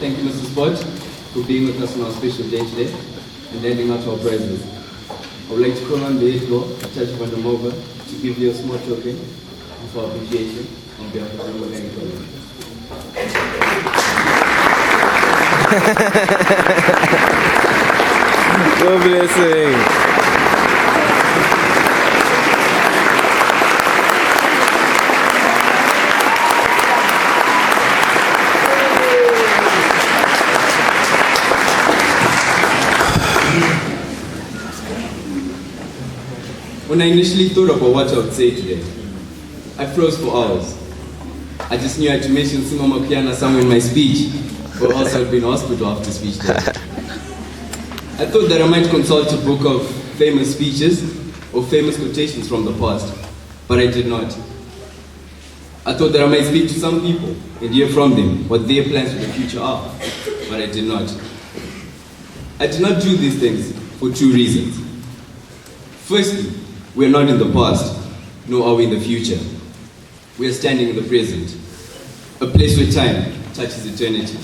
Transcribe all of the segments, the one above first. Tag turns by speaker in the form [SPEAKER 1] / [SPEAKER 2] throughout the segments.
[SPEAKER 1] thank you, Mr. Spot, for being with us on our special day today and handing out our prizes. I would like to call on the head girl, Judge Vandermova, to give you a small token of our appreciation on behalf of the Lomagundi.
[SPEAKER 2] God bless.
[SPEAKER 1] When I initially thought about what I would say today, I froze for hours. I just knew I had to mention Sima Makiana somewhere in my speech, or else I'd be in hospital after speech day. I thought that I might consult a book of famous speeches or famous quotations from the past, but I did not. I thought that I might speak to some people and hear from them what their plans for the future are, but I did not. I did not do these things for two reasons. Firstly, we are not in the past, nor are we in the future. We are standing in the present, a place where time touches eternity.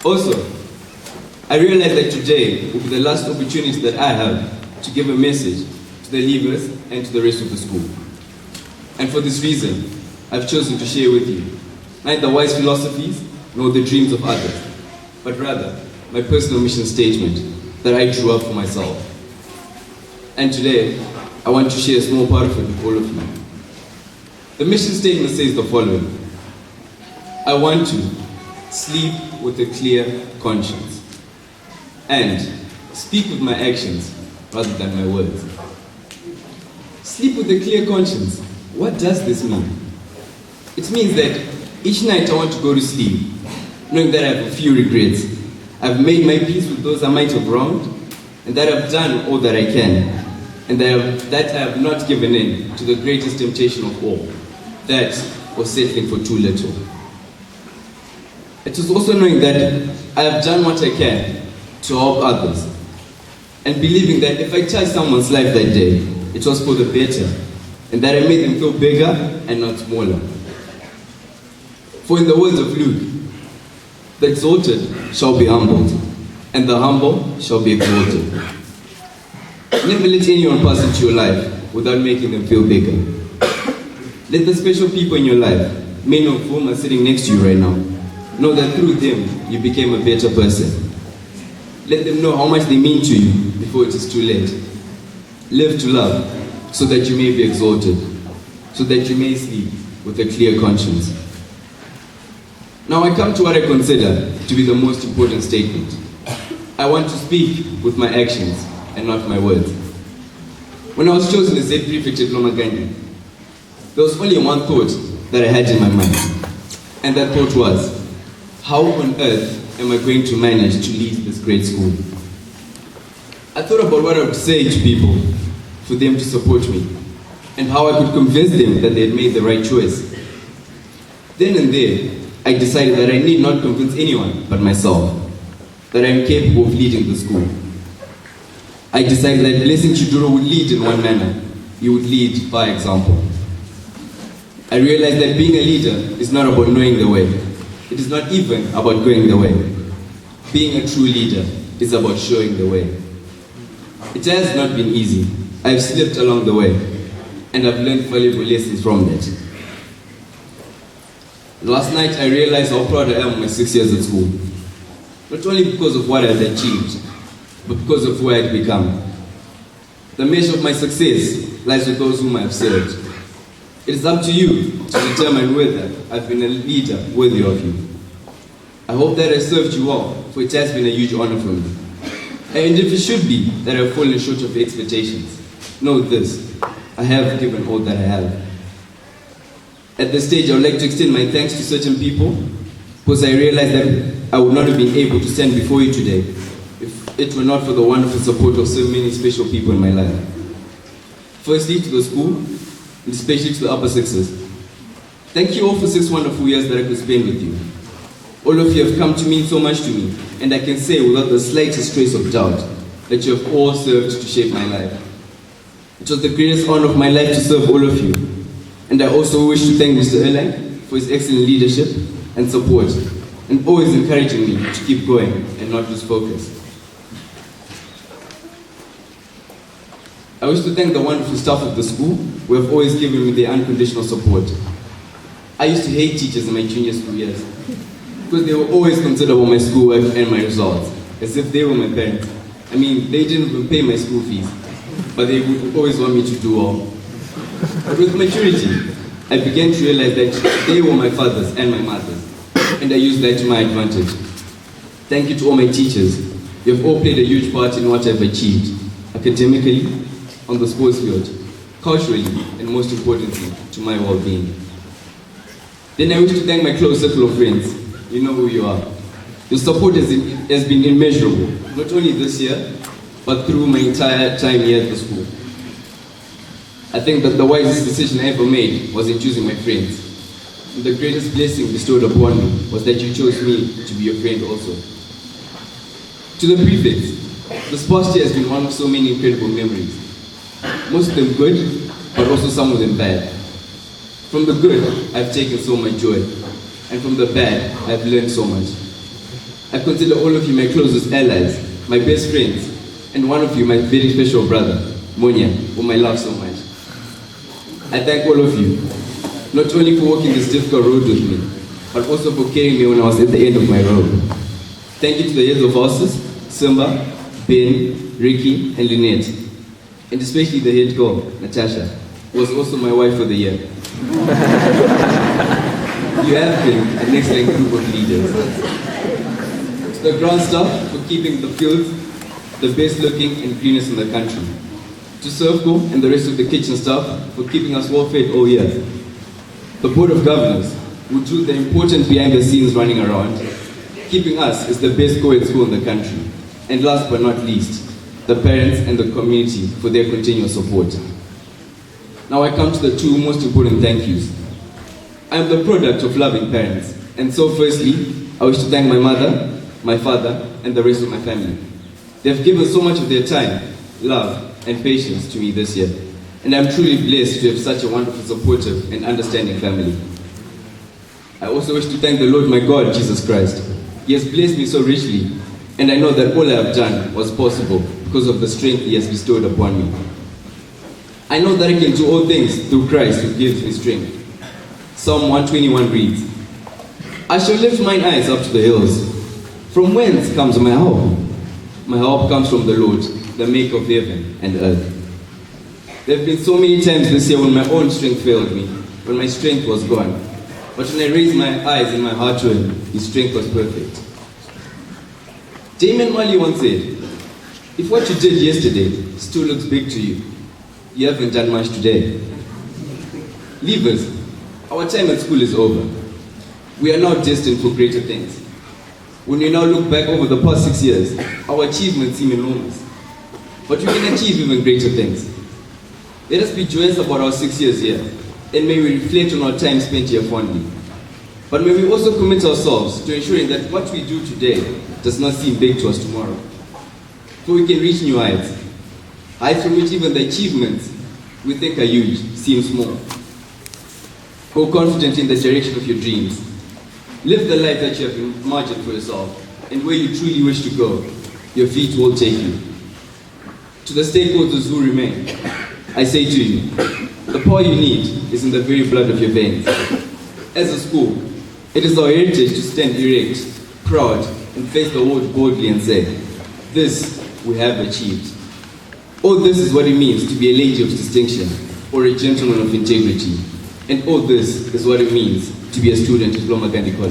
[SPEAKER 1] Also, I realize that today will be the last opportunity that I have to give a message to the leavers and to the rest of the school. And for this reason, I've chosen to share with you neither wise philosophies nor the dreams of others, but rather my personal mission statement that I drew up for myself. And today, I want to share a small part of it with all of you. The mission statement says the following: I want to sleep with a clear conscience and speak with my actions rather than my words. Sleep with a clear conscience. What does this mean? It means that each night I want to go to sleep knowing that I have a few regrets. I've made my peace with those I might have wronged, and that I've done all that I can, and that I have not given in to the greatest temptation of all, that was settling for too little. It is also knowing that I have done what I can to help others, and believing that if I touched someone's life that day, it was for the better, and that I made them feel bigger and not smaller. For in the words of Luke, the exalted shall be humbled, and the humble shall be exalted. Never let anyone pass into your life without making them feel bigger. Let the special people in your life, many of whom are sitting next to you right now, know that through them you became a better person. Let them know how much they mean to you before it is too late. Live to love so that you may be exalted, so that you may sleep with a clear conscience. Now I come to what I consider to be the most important statement. I want to speak with my actions and not my words. When I was chosen as head prefect at Lomagundi, there was only one thought that I had in my mind. And that thought was, how on earth am I going to manage to lead this great school? I thought about what I would say to people for them to support me, and how I could convince them that they had made the right choice. Then and there, I decided that I need not convince anyone but myself, that I am capable of leading the school. I decided that Blessing Chiduro would lead in one manner. He would lead by example. I realized that being a leader is not about knowing the way. It is not even about going the way. Being a true leader is about showing the way. It has not been easy. I have slipped along the way, and I've learned valuable lessons from that. Last night I realized how proud I am of my 6 years at school. Not only because of what I had achieved, but because of who I had become. The measure of my success lies with those whom I have served. It is up to you to determine whether I've been a leader worthy of you. I hope that I served you well, for it has been a huge honor for me. And if it should be that I've fallen short of expectations, know this: I have given all that I have. At this stage, I would like to extend my thanks to certain people, because I realized that I would not have been able to stand before you today if it were not for the wonderful support of so many special people in my life. Firstly, to the school, and especially to the upper sixes. Thank you all for 6 wonderful years that I could spend with you. All of you have come to mean so much to me, and I can say without the slightest trace of doubt that you have all served to shape my life. It was the greatest honor of my life to serve all of you, and I also wish to thank Mr. Erlang for his excellent leadership and support. and always encouraging me to keep going and not lose focus. I wish to thank the wonderful staff of the school who have always given me their unconditional support. I used to hate teachers in my junior school years because they were always concerned about my schoolwork and my results, as if they were my parents. I mean, they didn't even pay my school fees, but they would always want me to do well. But with maturity, I began to realize that they were my fathers and my mothers, and I used that to my advantage. Thank you to all my teachers. You have all played a huge part in what I've achieved, academically, on the sports field, culturally, and most importantly, to my well-being. Then I wish to thank my close circle of friends. You know who you are. Your support has been immeasurable, not only this year, but through my entire time here at the school. I think that the wisest decision I ever made was in choosing my friends. And the greatest blessing bestowed upon me was that you chose me to be your friend also. To the prefects, this past year has been one of so many incredible memories. Most of them good, but also some of them bad. From the good, I've taken so much joy. And from the bad, I've learned so much. I consider all of you my closest allies, my best friends, and one of you my very special brother, Monia, whom I love so much. I thank all of you, not only for walking this difficult road with me, but also for carrying me when I was at the end of my road. Thank you to the heads of houses, Simba, Ben, Ricky, and Lynette, and especially the head girl, Natasha, who was also my wife for the year. You have been an excellent group of leaders. To the ground staff for keeping the fields the best looking and greenest in the country. To Servco and the rest of the kitchen staff for keeping us well fed all year. The Board of Governors, who do the important behind the scenes running around, keeping us as the best co-ed school in the country. And last but not least, the parents and the community for their continuous support. Now I come to the two most important thank yous. I am the product of loving parents, and so firstly, I wish to thank my mother, my father, and the rest of my family. They have given so much of their time, love, and patience to me this year, and I'm truly blessed to have such a wonderful, supportive, and understanding family. I also wish to thank the Lord my God, Jesus Christ. He has blessed me so richly, and I know that all I have done was possible because of the strength He has bestowed upon me. I know that I can do all things through Christ who gives me strength. Psalm 121 reads, I shall lift mine eyes up to the hills. From whence comes my help? My help comes from the Lord, the maker of heaven and earth. There have been so many times this year when my own strength failed me, when my strength was gone. But when I raised my eyes and my heart to Him, His strength was perfect. Damon Marley once said, if what you did yesterday still looks big to you, you haven't done much today. Leavers, our time at school is over. We are now destined for greater things. When we now look back over the past 6 years, our achievements seem enormous. But we can achieve even greater things. Let us be joyous about our 6 years here, and may we reflect on our time spent here fondly. But may we also commit ourselves to ensuring that what we do today does not seem big to us tomorrow. For we can reach new heights, heights from which even the achievements we think are huge seem small. Go confident in the direction of your dreams. Live the life that you have imagined for yourself, and where you truly wish to go, your feet will take you. To the stakeholders who remain, I say to you, the power you need is in the very blood of your veins. As a school, it is our heritage to stand erect, proud, and face the world boldly and say, this we have achieved. All this is what it means to be a lady of distinction or a gentleman of integrity. And all this is what it means to be a student at Lomagundi College.